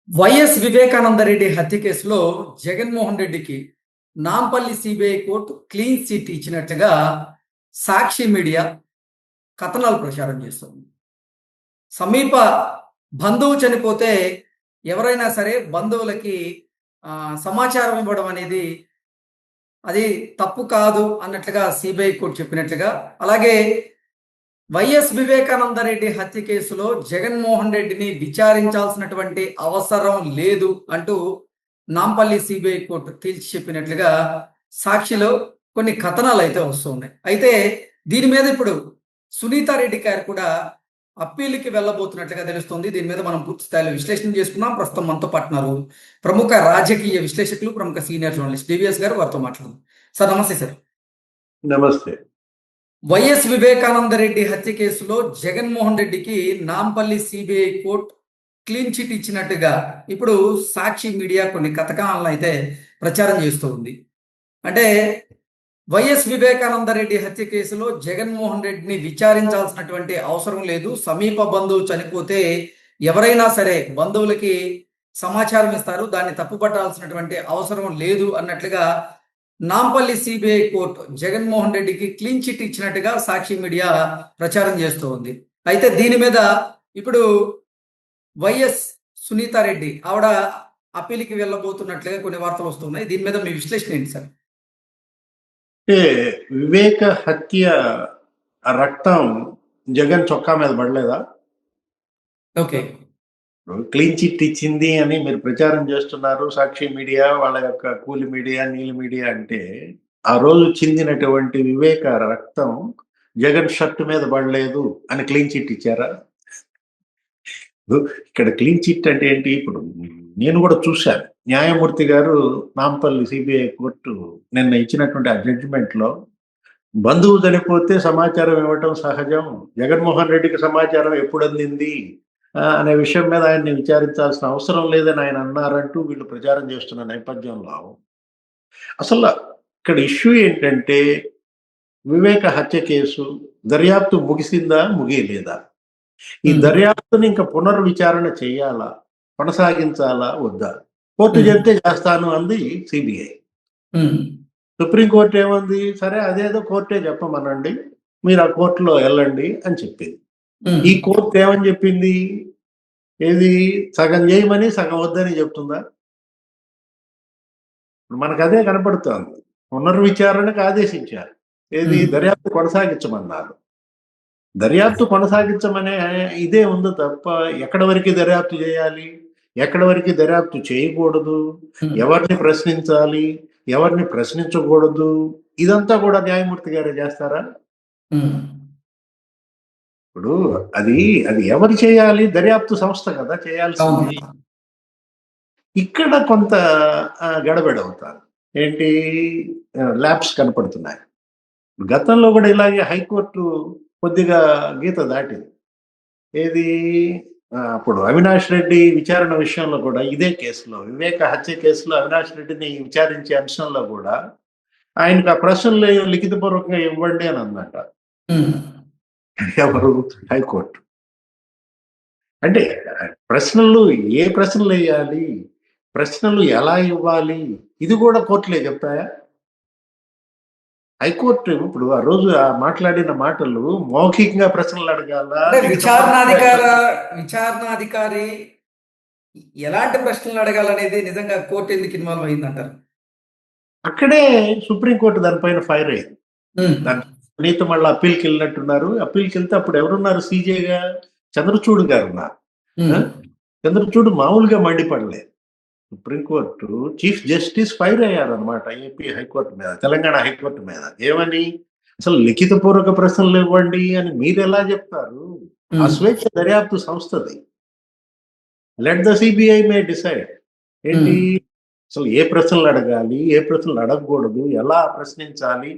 YS Vivekananda Reddy హత్య కేసులో జగన్మోహన్ రెడ్డికి Nampally CBI court clean chit ఇచ్చినట్లుగా సాక్షి మీడియా కథనాలు ప్రచారం చేస్తుంది. సమీప బంధువు చనిపోతే ఎవరైనా సరే బంధువులకి సమాచారం ఇవ్వడం అనేది అది తప్పు కాదు అన్నట్లుగా సిబిఐ కోర్టు చెప్పినట్లుగా, అలాగే వైఎస్ వివేకానంద రెడ్డి హత్య కేసులో జగన్మోహన్ రెడ్డిని విచారించాల్సినటువంటి అవసరం లేదు అంటూ నాంపల్లి సిబిఐ కోర్టు తేల్చి చెప్పినట్లుగా సాక్షిలో కొన్ని కథనాలు అయితే వస్తున్నాయి. అయితే దీని మీద ఇప్పుడు సునీతారెడ్డి గారు కూడా అప్పీల్కి వెళ్ళబోతున్నట్లుగా తెలుస్తుంది. దీని మీద మనం పూర్తి స్థాయిలో విశ్లేషణ చేసుకున్నాం. ప్రస్తుతం మనతో పాటున్నారు ప్రముఖ రాజకీయ విశ్లేషకులు, ప్రముఖ సీనియర్ జర్నలిస్ట్ డివిఎస్ గారు. వారితో మాట్లాడదాం. సార్ నమస్తే. సార్ నమస్తే. వైఎస్ వివేకానంద రెడ్డి హత్య కేసులో జగన్మోహన్ రెడ్డికి Nampally CBI court clean chit ఇచ్చినట్టుగా ఇప్పుడు సాక్షి మీడియా కొన్ని కథనాలను అయితే ప్రచారం చేస్తూ ఉంది. అంటే వైఎస్ వివేకానంద రెడ్డి హత్య కేసులో జగన్మోహన్ రెడ్డిని విచారించాల్సినటువంటి అవసరం లేదు. సమీప బంధువు చనిపోతే ఎవరైనా సరే బంధువులకి సమాచారం ఇస్తారు, దాన్ని తప్పుపట్టాల్సినటువంటి అవసరం లేదు అన్నట్లుగా నాంపల్లి సిబిఐ కోర్టు జగన్మోహన్ రెడ్డికి క్లీన్ చిట్ ఇచ్చినట్టుగా సాక్షి మీడియా ప్రచారం చేస్తూ ఉంది. అయితే దీని మీద ఇప్పుడు వైఎస్ సునీతారెడ్డి ఆవిడ అప్పీల్కి వెళ్ళబోతున్నట్లుగా కొన్ని వార్తలు వస్తున్నాయి. దీని మీద మీ విశ్లేషణ ఏంటి సార్? అంటే వివేక హత్య రక్తం జగన్ చొక్కా మీద పడలేదా? ఓకే, క్లీన్ చిట్ ఇచ్చింది అని మీరు ప్రచారం చేస్తున్నారు. సాక్షి మీడియా, వాళ్ళ యొక్క కూలి మీడియా, నీలి మీడియా. అంటే ఆ రోజు చిందినటువంటి వివేక రక్తం జగన్ షర్ట్ మీద పడలేదు అని క్లీన్ చిట్ ఇచ్చారా? ఇక్కడ క్లీన్ చిట్ అంటే ఏంటి? ఇప్పుడు నేను కూడా చూశాను. న్యాయమూర్తి గారు నాంపల్లి సిబిఐ కోర్టు నిన్న ఇచ్చినటువంటి ఆ జడ్జిమెంట్ లో బంధువు చనిపోతే సమాచారం ఇవ్వటం సహజం, జగన్మోహన్ రెడ్డికి సమాచారం ఎప్పుడు అందింది అనే విషయం మీద ఆయన్ని విచారించాల్సిన అవసరం లేదని ఆయన అన్నారంటూ వీళ్ళు ప్రచారం చేస్తున్న నేపథ్యంలో అసలు ఇక్కడ ఇష్యూ ఏంటంటే, వివేక హత్య కేసు దర్యాప్తు ముగిసిందా, ముగియలేదా? ఈ దర్యాప్తుని ఇంకా పునర్విచారణ చేయాలా, కొనసాగించాలా, వద్దా? కోర్టు చెప్తే చేస్తాను అంది సిబిఐ. సుప్రీంకోర్టు ఏమంది? సరే అదేదో కోర్టే చెప్పమనండి, మీరు ఆ కోర్టులో వెళ్ళండి అని చెప్పింది. ఈ కోర్టు ఏమని చెప్పింది? ఏది సగం చేయమని సగం వద్దని చెప్తుందా? మనకు అదే కనపడుతోంది. పునర్విచారణకు ఆదేశించారు, ఏది దర్యాప్తు కొనసాగించమన్నారు. దర్యాప్తు కొనసాగించమనే ఇదే ఉంది తప్ప ఎక్కడి వరకు దర్యాప్తు చేయాలి, ఎక్కడి వరకు దర్యాప్తు చేయకూడదు, ఎవరిని ప్రశ్నించాలి, ఎవరిని ప్రశ్నించకూడదు, ఇదంతా కూడా న్యాయమూర్తి గారే చేస్తారా? ఇప్పుడు అది ఎవరు చేయాలి? దర్యాప్తు సంస్థ కదా చేయాల్సింది. ఇక్కడ కొంత గడబడవుతారు. ఏంటి ల్యాబ్స్ కనపడుతున్నాయి. గతంలో కూడా ఇలాగే హైకోర్టు కొద్దిగా గీత దాటింది. ఏది అప్పుడు అవినాష్ రెడ్డి విచారణ విషయంలో కూడా, ఇదే కేసులో వివేక హత్య కేసులో అవినాష్ రెడ్డిని విచారించే అంశంలో కూడా ఆయనకు ఆ ప్రశ్నలు లిఖితపూర్వకంగా ఇవ్వండి అని అన్నమాట. ఎవరు? హైకోర్టు. అంటే ప్రశ్నలు ఏ ప్రశ్నలు వేయాలి, ప్రశ్నలు ఎలా ఇవ్వాలి, ఇది కూడా కోర్టులే చెప్తాయా? హైకోర్టు ఇప్పుడు ఆ రోజు మాట్లాడిన మాటలు మౌఖికంగా ప్రశ్నలు అడగాల? విచారణాధికారి ఎలాంటి ప్రశ్నలు అడగాలనేది నిజంగా కోర్టు ఎందుకు ఇన్వాల్వ్ అయిందంటారు? అక్కడే సుప్రీంకోర్టు దానిపైన ఫైర్ అయింది. సునీత మళ్ళీ అప్పీల్కి వెళ్ళినట్టున్నారు. అప్పీల్కి వెళ్తే అప్పుడు ఎవరున్నారు? సీజేగా చంద్రచూడ్ గారు ఉన్నారు. చంద్రచూడ్ మామూలుగా మండిపడలేదు. సుప్రీంకోర్టు చీఫ్ జస్టిస్ ఫైర్ అయ్యారు అనమాట ఏపీ హైకోర్టు మీద, తెలంగాణ హైకోర్టు మీద. ఏమని? అసలు లిఖితపూర్వక ప్రశ్నలు ఇవ్వండి అని మీరు ఎలా చెప్తారు? ఆ స్వేచ్ఛ దర్యాప్తు సంస్థది. Let the CBI may decide. ఏంటి అసలు ఏ ప్రశ్నలు అడగాలి, ఏ ప్రశ్నలు అడగకూడదు, ఎలా ప్రశ్నించాలి,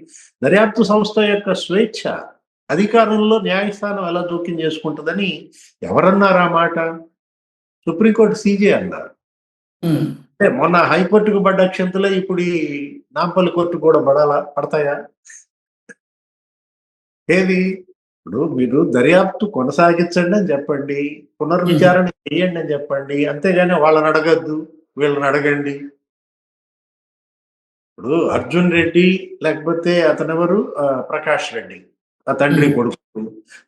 దర్యాప్తు సంస్థ యొక్క స్వేచ్ఛ. అధికారంలో న్యాయస్థానం ఎలా జోక్యం చేసుకుంటుందని ఎవరన్నారు ఆ మాట? సుప్రీంకోర్టు సీజే అన్నారు. మొన్న హైకోర్టుకు పడ్డ అక్షంతలే ఇప్పుడు ఈ నాంపల్లి కోర్టు కూడా పడతాయా? ఏది ఇప్పుడు మీరు దర్యాప్తు కొనసాగించండి అని చెప్పండి, పునర్విచారణ చేయండి అని చెప్పండి, అంతేగాని వాళ్ళని అడగద్దు వీళ్ళని అడగండి. ఇప్పుడు అర్జున్ రెడ్డి లేకపోతే అతనెవరు ప్రకాష్ రెడ్డి ఆ తండ్రి కొడుకు,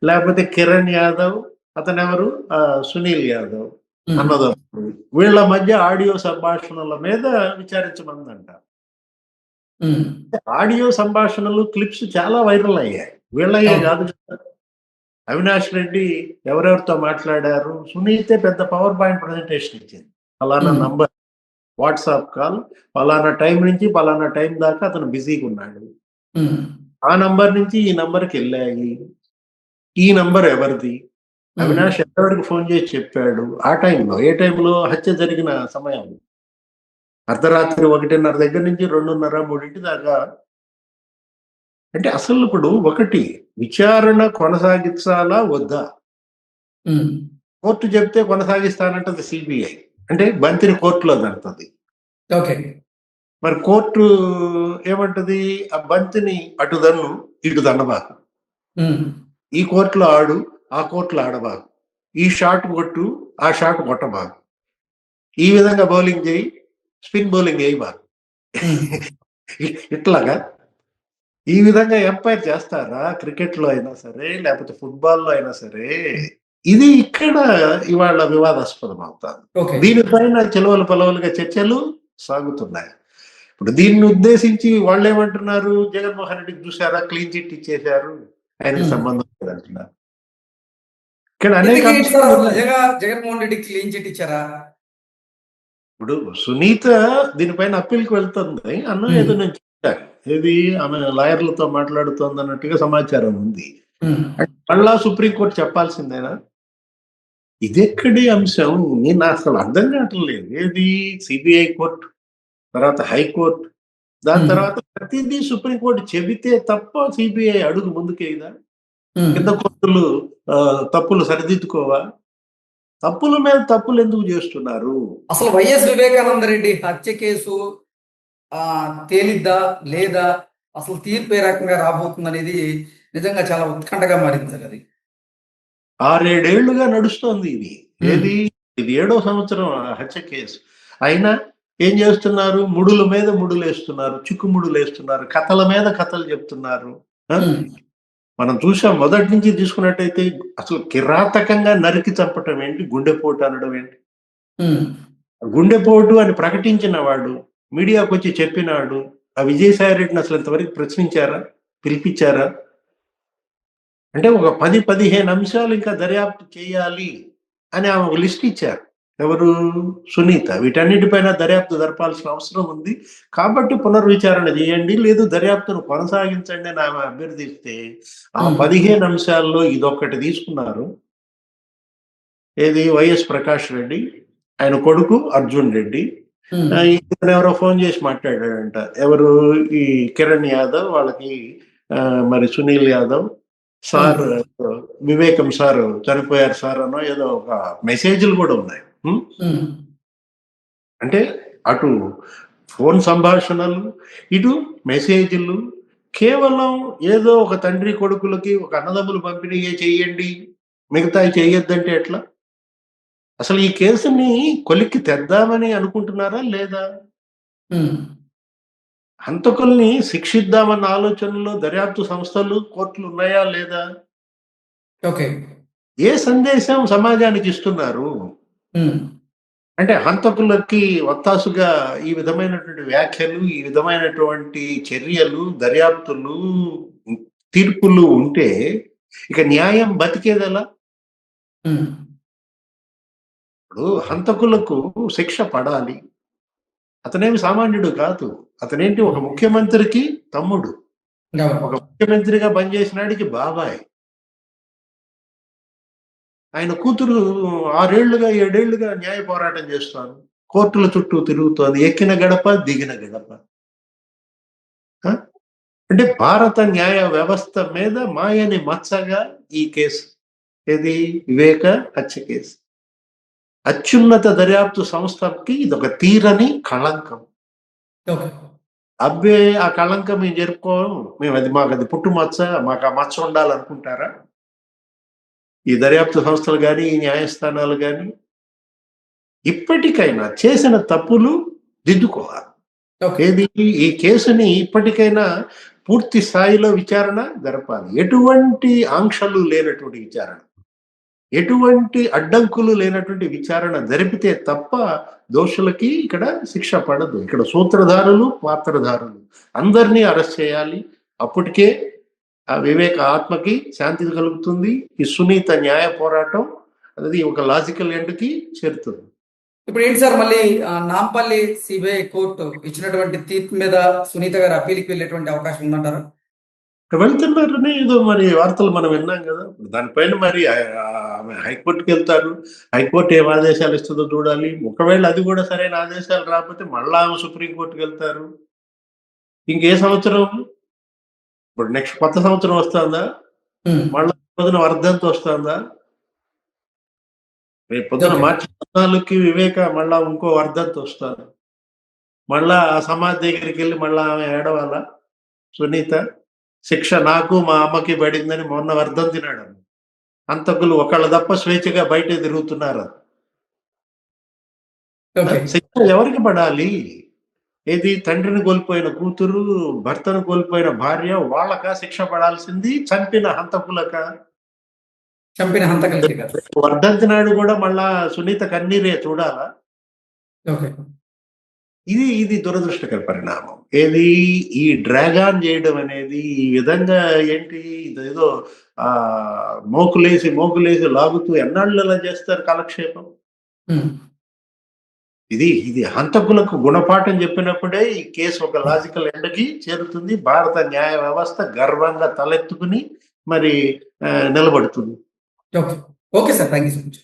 లేకపోతే కిరణ్ యాదవ్ అతనెవరు సునీల్ యాదవ్ అన్నదమ్ముడు, వీళ్ళ మధ్య ఆడియో సంభాషణల మీద విచారించమందంట. ఆడియో సంభాషణలు క్లిప్స్ చాలా వైరల్ అయ్యాయి, వీళ్ళయ్యే కాదు కదా. అవినాష్ రెడ్డి ఎవరెవరితో మాట్లాడారు, సునీతే పెద్ద పవర్ పాయింట్ ప్రజెంటేషన్ ఇచ్చింది. ఫలానా నంబర్ వాట్సాప్ కాల్, ఫలానా టైం నుంచి ఫలానా టైం దాకా అతను బిజీగా ఉన్నాడు, ఆ నంబర్ నుంచి ఈ నంబర్కి వెళ్ళాయి, ఈ నంబర్ ఎవరిది, అవినాష్ ఎవరికి ఫోన్ చేసి చెప్పాడు, ఆ టైంలో ఏ టైంలో హత్య జరిగిన సమయం అర్ధరాత్రి 1:30 దగ్గర నుంచి 2:30, 3 దాకా. అంటే అసలు ఇప్పుడు ఒకటి విచారణ కొనసాగించాలా వద్దా, కోర్టు చెప్తే కొనసాగిస్తానంటది సిబిఐ, అంటే బంతిని కోర్టులో దంటది. ఓకే, మరి కోర్టు ఏమంటది, ఆ బంతిని అటు దన్ను ఇటు దండబాకు, ఈ కోర్టులో ఆడు ఆ కోర్టులో ఆడబాకు, ఈ షాట్ కొట్టు ఆ షాట్ కొట్టబాకు, ఈ విధంగా బౌలింగ్ చేయి స్పిన్ బౌలింగ్ వేయబాకు. ఇట్లాగా ఈ విధంగా ఎంపైర్ చేస్తారా క్రికెట్ లో అయినా సరే లేకపోతే ఫుట్బాల్ లో అయినా సరే. ఇది ఇక్కడ ఇవాళ వివాదాస్పదం అవుతారు. దీనిపైన చెలవలు పలవలుగా చర్చలు సాగుతున్నాయి. ఇప్పుడు దీన్ని ఉద్దేశించి వాళ్ళు ఏమంటున్నారు, జగన్మోహన్ రెడ్డికి చూసారా క్లీన్ చిట్ ఇచ్చేశారు, ఆయనకి సంబంధం లేదంటున్నారు. ఇక్కడ అనేక జగన్మోహన్ రెడ్డి క్లీన్ చిట్ ఇచ్చారా? ఇప్పుడు సునీత దీనిపైన అప్పీల్కి వెళ్తుంది అన్న ఏదో నేను చెప్పాను, ఏది ఆమె లాయర్లతో మాట్లాడుతోంది అన్నట్టుగా సమాచారం ఉంది. మళ్ళా సుప్రీంకోర్టు చెప్పాల్సిందేనా? ఇదెక్కడి అంశం, నేను అసలు అర్థం కావట్లేదు. ఏది సిబిఐ కోర్టు, తర్వాత హైకోర్టు, దాని తర్వాత ప్రతిదీ సుప్రీంకోర్టు చెబితే తప్ప సిబిఐ అడుగు ముందుకేదా? కింద కోర్టులు తప్పులు సరిదిద్దుకోవా? తప్పుల మీద తప్పులు ఎందుకు చేస్తున్నారు? అసలు వైఎస్ వివేకానంద రెడ్డి హత్య కేసు తేలిద్దా లేదా, అసలు తీర్పు ఏ రకంగా రాబోతుంది అనేది నిజంగా చాలా ఉత్కంఠగా మారింది సార్. అది 6-7 ఏళ్లుగా నడుస్తోంది ఇది. ఏది ఇది 7వ సంవత్సరం హత్య కేసు. అయినా ఏం చేస్తున్నారు, ముడుల మీద ముడులు వేస్తున్నారు, చిక్కుముడులు వేస్తున్నారు, కథల మీద కథలు చెప్తున్నారు. మనం చూసాం మొదటి నుంచి తీసుకున్నట్టయితే అసలు కిరాతకంగా నరికి చంపటం ఏంటి, గుండెపోటు అనడం ఏంటి. గుండెపోటు అని ప్రకటించిన వాడు, మీడియాకు వచ్చి చెప్పినాడు, ఆ విజయసాయి రెడ్డిని అసలు ఇంతవరకు ప్రశ్నించారా, పిలిపించారా? అంటే ఒక 10-15 అంశాలు ఇంకా దర్యాప్తు చేయాలి అని ఆమె ఒక లిస్ట్ ఇచ్చారు. ఎవరు? సునీత. వీటన్నిటిపైన దర్యాప్తు జరపాల్సిన అవసరం ఉంది కాబట్టి పునర్విచారణ చేయండి, లేదు దర్యాప్తును కొనసాగించండి అని ఆమె అభ్యర్థిస్తే ఆ 15 అంశాల్లో ఇదొక్కటి తీసుకున్నారు. ఏది? వైఎస్ ప్రకాష్ రెడ్డి, ఆయన కొడుకు అర్జున్ రెడ్డి, ఎవరో ఫోన్ చేసి మాట్లాడాడంట. ఎవరు? ఈ కిరణ్ యాదవ్ వాళ్ళకి మరి సునీల్ యాదవ్ సార్, వివేకం సార్ చనిపోయారు సార్ అనో ఏదో ఒక మెసేజ్లు కూడా ఉన్నాయి. అంటే అటు ఫోన్ సంభాషణలు, ఇటు మెసేజ్లు, కేవలం ఏదో ఒక తండ్రి కొడుకులకి ఒక అన్నదమ్ములు పంపిణీయే చెయ్యండి, మిగతా చెయ్యొద్దంటే ఎట్లా? అసలు ఈ కేసుని కొలిక్కి తెద్దామని అనుకుంటున్నారా లేదా? హంతకుల్ని శిక్షిద్దామన్న ఆలోచనలో దర్యాప్తు సంస్థలు, కోర్టులు ఉన్నాయా లేదా? ఓకే, ఏ సందేశం సమాజానికి ఇస్తున్నారు? అంటే హంతకులకి ఒత్తాసుగా ఈ విధమైనటువంటి వ్యాఖ్యలు, ఈ విధమైనటువంటి చర్యలు, దర్యాప్తులు, తీర్పులు ఉంటే ఇక న్యాయం బతికేదెలా? ఇప్పుడు హంతకులకు శిక్ష పడాలి. అతనేమి సామాన్యుడు కాదు, అతనేంటి ఒక ముఖ్యమంత్రికి తమ్ముడు, ఒక ముఖ్యమంత్రిగా పనిచేసినాడికి బాబాయ్. ఆయన కూతురు 6 ఏళ్లుగా 7 ఏళ్లుగా న్యాయ పోరాటం చేస్తాను, కోర్టుల చుట్టూ తిరుగుతోంది, ఎక్కిన గడప దిగిన గడప. అంటే భారత న్యాయ వ్యవస్థ మీద మాయని మచ్చగా ఈ కేసు. ఏది? వివేక హత్య కేసు. అత్యున్నత దర్యాప్తు సంస్థకి ఇదొక తీరని కళంకం. అబ్బే ఆ కళంకం మేము జరుపుకోం, మాకు అది పుట్టుమచ్చ, మాకు ఆ మచ్చ ఉండాలనుకుంటారా? ఈ దర్యాప్తు సంస్థలు కానీ ఈ న్యాయస్థానాలు కానీ ఇప్పటికైనా చేసిన తప్పులు దిద్దుకోవాలి. ఓకే. ఏది ఈ కేసుని ఇప్పటికైనా పూర్తి స్థాయిలో విచారణ జరపాలి. ఎటువంటి ఆంక్షలు లేనటువంటి విచారణ, ఎటువంటి అడ్డంకులు లేనటువంటి విచారణ జరిపితే తప్ప దోషులకి ఇక్కడ శిక్ష పడదు. ఇక్కడ సూత్రధారులు, పాత్రధారులు అందరినీ అరెస్ట్ చేయాలి. అప్పటికే ఆ వివేక ఆత్మకి శాంతి కలుగుతుంది. ఈ సునీత న్యాయ పోరాటం అనేది ఒక లాజికల్ ఎండ్కి చేరుతుంది. ఇప్పుడు ఏంటి సార్, మళ్ళీ నాంపల్లి సిబిఐ కోర్టు ఇచ్చినటువంటి తీర్పు మీద సునీత గారు అప్పీల్కి వెళ్ళేటువంటి అవకాశం ఉందంటారా? వెళ్తున్నారని ఏదో మరి వార్తలు మనం విన్నాం కదా. దానిపైన మరి ఆమె హైకోర్టుకి వెళ్తారు. హైకోర్టు ఏం ఆదేశాలు ఇస్తుందో చూడాలి. ఒకవేళ అది కూడా సరైన ఆదేశాలు రాకపోతే మళ్ళా ఆమె సుప్రీంకోర్టుకి వెళ్తారు. ఇంకే సంవత్సరం, ఇప్పుడు నెక్స్ట్ కొత్త సంవత్సరం వస్తుందా, మళ్ళా పొద్దున వర్ధంతి వస్తుందా, రేపు పొద్దున మార్చి 14కి వివేక మళ్ళా ఇంకో వర్ధంతి వస్తారు. మళ్ళా ఆ సమాధి దగ్గరికి వెళ్ళి మళ్ళా ఆమె ఏడవాలా సునీత? శిక్ష నాకు మా అమ్మకి పడిందని మొన్న వర్ధంతి నాడు హంతకులు ఒకళ్ళ తప్ప స్వేచ్ఛగా బయట తిరుగుతున్నారు. శిక్ష ఎవరికి పడాలి? ఏది తండ్రిని కోల్పోయిన కూతురు, భర్తను కోల్పోయిన భార్య, వాళ్ళకా శిక్ష పడాల్సింది? చంపిన హంతకులక? చంపిన హంతకులకి కదా. వర్ధంతి నాడు కూడా మళ్ళా సునీత కన్నీరే చూడాలా? ఇది దురదృష్టకర పరిణామం. ఏది ఈ డ్రాగాన్ చేయడం అనేది, ఈ విధంగా ఏంటి ఇదేదో మోకులేసి లాగుతూ ఎన్నాళ్ళు అలా చేస్తారు కాలక్షేపం. ఇది హంతకులకు గుణపాఠం చెప్పినప్పుడే ఈ కేసు ఒక లాజికల్ ఎండ్కి చేరుతుంది. భారత న్యాయ వ్యవస్థ గర్వంగా తలెత్తుకుని మరి నిలబడుతుంది. Okay sir, thank you so much.